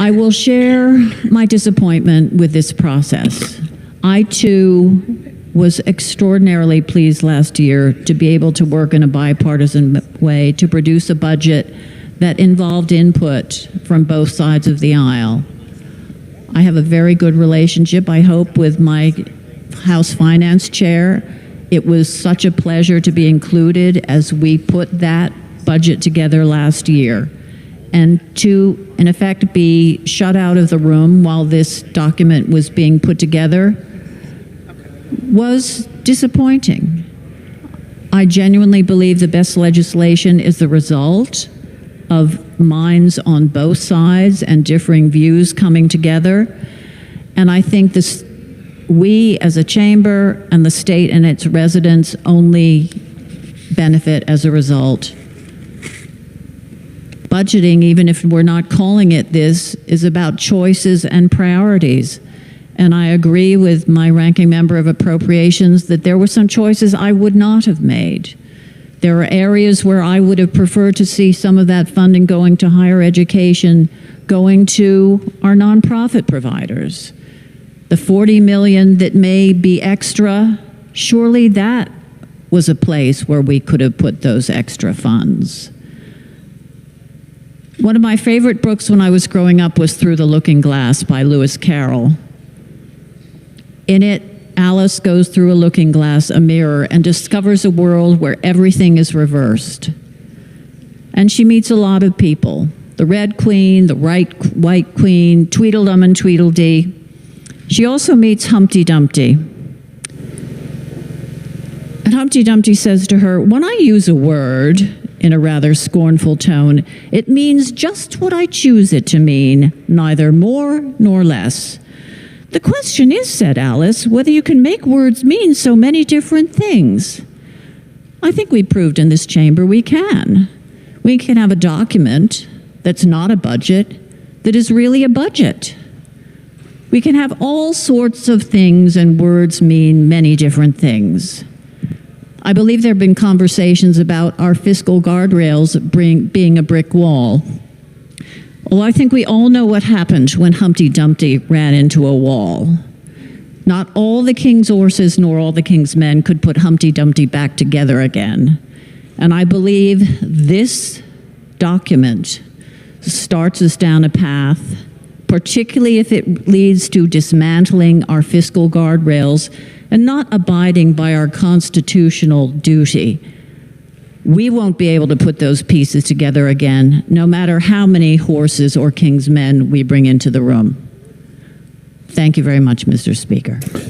I will share my disappointment with this process. I, too, was extraordinarily pleased last year to be able to work in a bipartisan way to produce a budget that involved input from both sides of the aisle. I have a very good relationship, I hope, with my House Finance Chair. It was such a pleasure to be included as we put that budget together last year. And to, in effect, be shut out of the room while this document was being put together was disappointing. I genuinely believe the best legislation is the result of minds on both sides and differing views coming together. And I think this, we as a chamber and the state and its residents only benefit as a result. Budgeting, even if we're not calling it this, is about choices and priorities. And I agree with my ranking member of Appropriations that there were some choices I would not have made. There are areas where I would have preferred to see some of that funding going to higher education, going to our nonprofit providers. The $40 million that may be extra, surely that was a place where we could have put those extra funds. One of my favorite books when I was growing up was Through the Looking Glass by Lewis Carroll. In it, Alice goes through a looking glass, a mirror, and discovers a world where everything is reversed. And she meets a lot of people. The Red Queen, the White Queen, Tweedledum and Tweedledee. She also meets Humpty Dumpty. And Humpty Dumpty says to her, "When I use a word," in a rather scornful tone, "it means just what I choose it to mean, neither more nor less." "The question is," said Alice, "whether you can make words mean so many different things." I think we proved in this chamber we can. We can have a document that's not a budget that is really a budget. We can have all sorts of things and words mean many different things. I believe there have been conversations about our fiscal guardrails being a brick wall. Well, I think we all know what happened when Humpty Dumpty ran into a wall. Not all the king's horses nor all the king's men could put Humpty Dumpty back together again. And I believe this document starts us down a path, particularly if it leads to dismantling our fiscal guardrails and not abiding by our constitutional duty. We won't be able to put those pieces together again, no matter how many horses or king's men we bring into the room. Thank you very much, Mr. Speaker.